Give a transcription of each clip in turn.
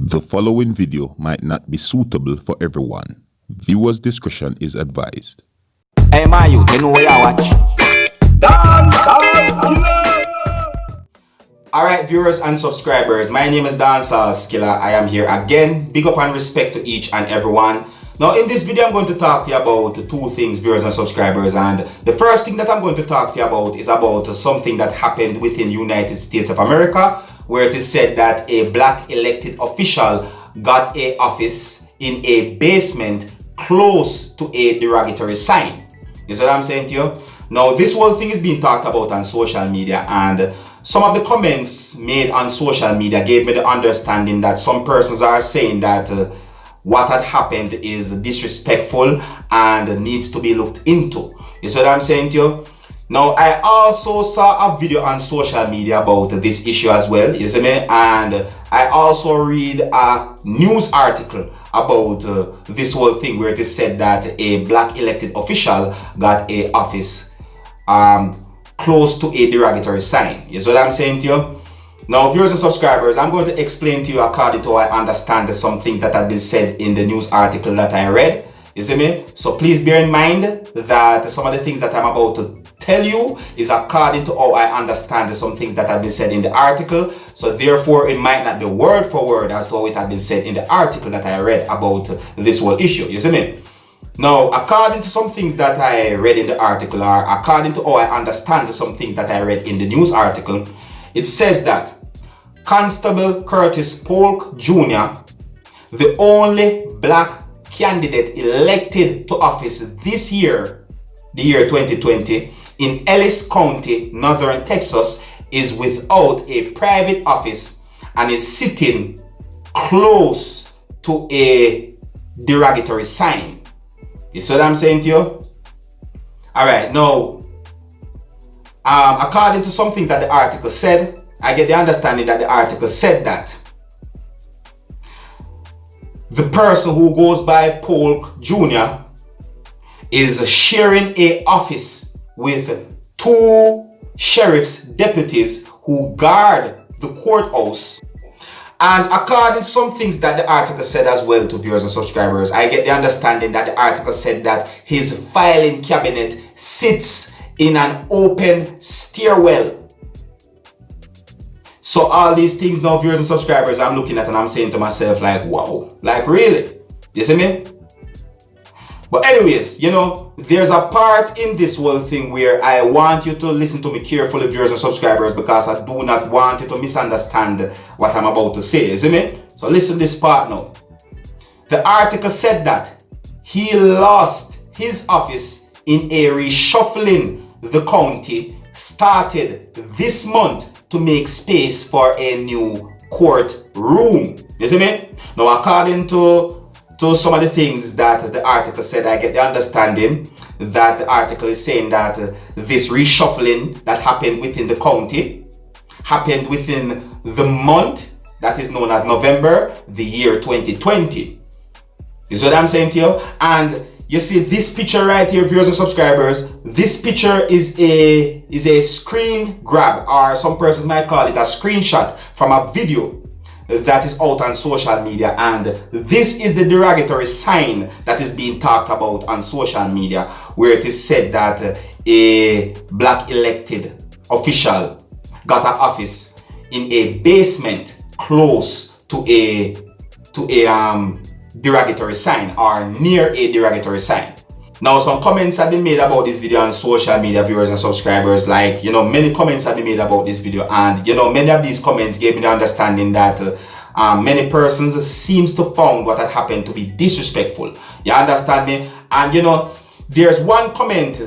The following video might not be suitable for everyone. Viewers' discretion is advised. Hey, my youth, you know where I watch? Dancehall. Alright, viewers and subscribers, my name is Dancehall. I am here again. Big up and respect to each and everyone. Now, in this video, I'm going to talk to you about two things, viewers and subscribers. And the first thing that I'm going to talk to you about is about something that happened within the United States of America, where it is said that a black elected official got an office in a basement close to a derogatory sign. You see what I'm saying to you? Now, this whole thing is being talked about on social media, and some of the comments made on social media gave me the understanding that some persons are saying that what had happened is disrespectful and needs to be looked into. You see what I'm saying to you? Now, I also saw a video on social media about this issue as well, you see me? And I also read a news article about this whole thing where it is said that a black elected official got a office close to a derogatory sign. You see what I'm saying to you? Now, viewers and subscribers, I'm going to explain to you according to how I understand some things that have been said in the news article that I read. You see me? So please bear in mind that some of the things that I'm about to tell you is according to how I understand some things that have been said in the article. So therefore, it might not be word for word as to how it had been said in the article that I read about this whole issue. You see me? Now, according to some things that I read in the article, or according to how I understand some things that I read in the news article, it says that Constable Curtis Polk Jr., the only black candidate elected to office this year, the year 2020, in Ellis County, Northern Texas, is without a private office and is sitting close to a derogatory sign. You see what I'm saying to you? Alright, now, according to some things that the article said, I get the understanding that the article said that the person who goes by Polk Jr. is sharing an office with two sheriff's deputies who guard the courthouse. And according to some things that the article said as well, to viewers and subscribers, I get the understanding that the article said that his filing cabinet sits in an open stairwell. So all these things now, viewers and subscribers, I'm looking at and I'm saying to myself like, wow, like really? You see me? But anyways, you know, there's a part in this whole thing where I want you to listen to me carefully, viewers and subscribers, because I do not want you to misunderstand what I'm about to say, you see me? So listen to this part now. The article said that he lost his office in a reshuffling the county started this month to make space for a new courtroom. You see me? Now, according to some of the things that the article said, I get the understanding that the article is saying that this reshuffling that happened within the county happened within the month that is known as November, the year 2020. You see what I'm saying to you? And you see this picture right here, viewers and subscribers. This picture is a screen grab, or some persons might call it a screenshot from a video that is out on social media, and this is the derogatory sign that is being talked about on social media, where it is said that a black elected official got an office in a basement close to a derogatory sign, or near a derogatory sign. Now, some comments have been made about this video on social media, viewers and subscribers. Like, you know, many comments have been made about this video, and you know, many of these comments gave me the understanding that many persons seems to found what had happened to be disrespectful. You understand me? And you know, there's one comment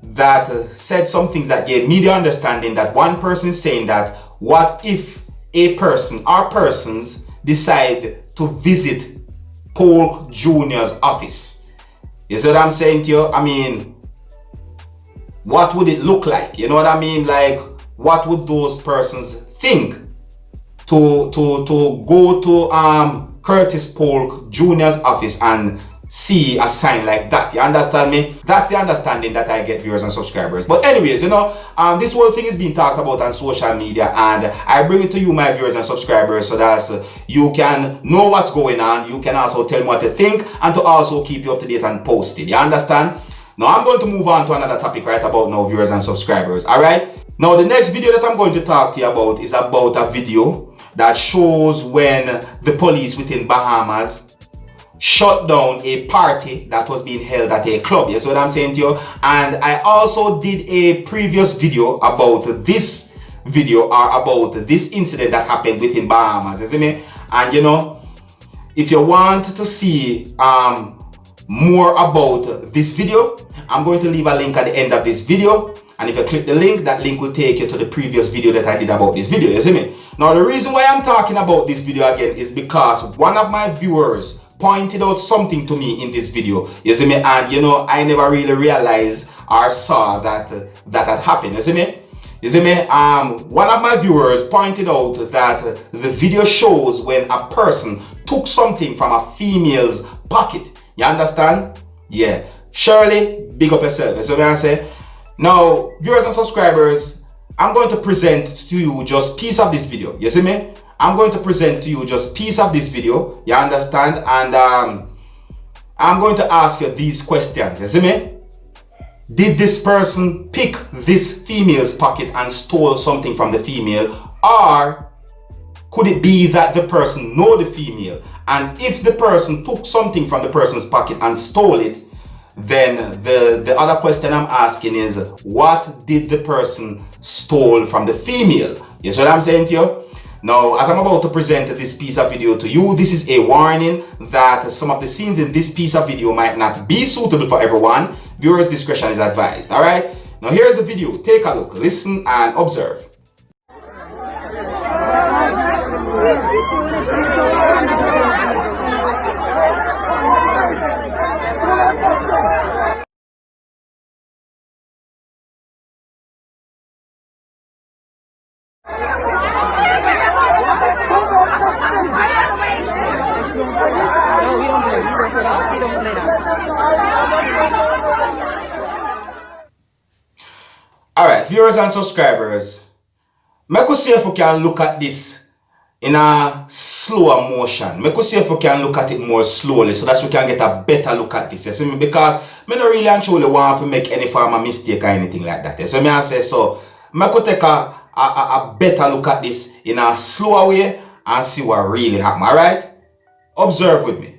that said some things that gave me the understanding that one person is saying that what if a person or persons decide to visit Polk Jr.'s office? You see what I'm saying to you? I mean, what would it look like? You know what I mean? Like, what would those persons think to go to Curtis Polk Jr.'s office and see a sign like that. You understand me? That's the understanding that I get, viewers and subscribers. But anyways, this whole thing is being talked about on social media, and I bring it to you, my viewers and subscribers, so that you can know what's going on. You can also tell me what to think, and to also keep you up to date and posted. You understand? Now I'm going to move on to another topic right about now, viewers and subscribers. Alright? Now the next video that I'm going to talk to you about is about a video that shows when the police within Bahamas shut down a party that was being held at a club. You see what I'm saying to you? And I also did a previous video about this video, or about this incident that happened within Bahamas. You see me? And if you want to see more about this video, I'm going to leave a link at the end of this video. And if you click the link, that link will take you to the previous video that I did about this video. You see me? Now the reason why I'm talking about this video again is because one of my viewers pointed out something to me in this video, you see me, and I never really realized or saw that had happened. You see me? One of my viewers pointed out that the video shows when a person took something from a female's pocket. You understand? Yeah. Shirley, big up yourself. You see what I say? Now, viewers and subscribers, I'm going to present to you just piece of this video. You see me? I'm going to present to you just piece of this video, you understand? And I'm going to ask you these questions, you see me? Did this person pick this female's pocket and stole something from the female? Or could it be that the person know the female? And if the person took something from the person's pocket and stole it, then the other question I'm asking is, what did the person stole from the female? You see what I'm saying to you? Now, as I'm about to present this piece of video to you, this is a warning that some of the scenes in this piece of video might not be suitable for everyone. Viewers' discretion is advised. Alright? Now here's the video. Take a look, listen and observe. Alright, viewers and subscribers, I could see if we can look at this in a slower motion. I could see if we can look at it more slowly so that we can get a better look at this. You see me? Because I don't really and truly want to make any form of mistake or anything like that. You see me? I say so. I could take a better look at this in a slower way and see what really happened. Alright? Observe with me.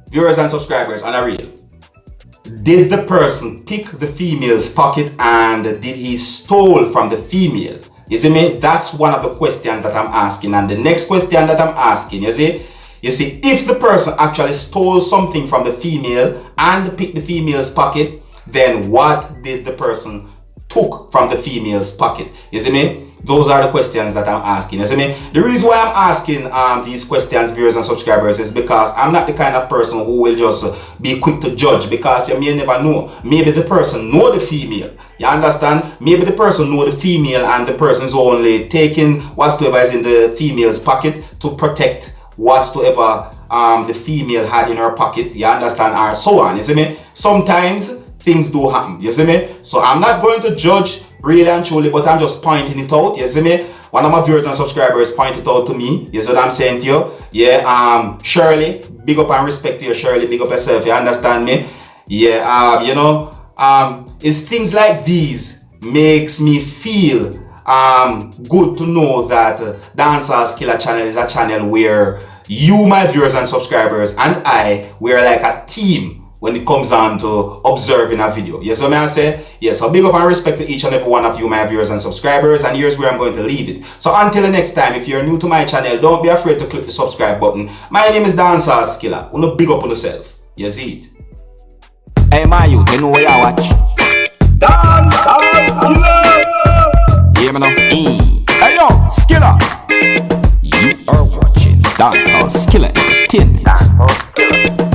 Viewers and subscribers, on a real, did the person pick the female's pocket and did he stole from the female? You see me? That's one of the questions that I'm asking. And the next question that I'm asking, you see, if the person actually stole something from the female and picked the female's pocket, then what did the person took from the female's pocket? You see me? Those are the questions that I'm asking. You see me? The reason why I'm asking these questions, viewers and subscribers, is because I'm not the kind of person who will just be quick to judge, because you may never know. Maybe the person know the female. You understand? Maybe the person know the female and the person is only taking whatsoever is in the female's pocket to protect whatsoever the female had in her pocket. You understand? Or so on. You see me? Sometimes things do happen. You see me? So I'm not going to judge really and truly, but I'm just pointing it out. You see me? One of my viewers and subscribers pointed out to me. You see what I'm saying to you? Yeah, Shirley, big up and respect to you, Shirley. Big up yourself. You understand me? Yeah, it's things like these makes me feel good to know that Dancehall channel is a channel where you, my viewers and subscribers, and I, we're like a team. when it comes on to observing a video. Yes, what I say? Yes, so big up and respect to each and every one of you, my viewers and subscribers, and here's where I'm going to leave it. So until the next time, if you're new to my channel, don't be afraid to click the subscribe button. My name is Dancehall Skilla. Wanna big up on yourself. You see it? Hey, my youth, you know where you watch? Dancehall Skilla! Yeah, man. Hey, yo, Skilla! You are watching Dancehall Skilla Entertainment.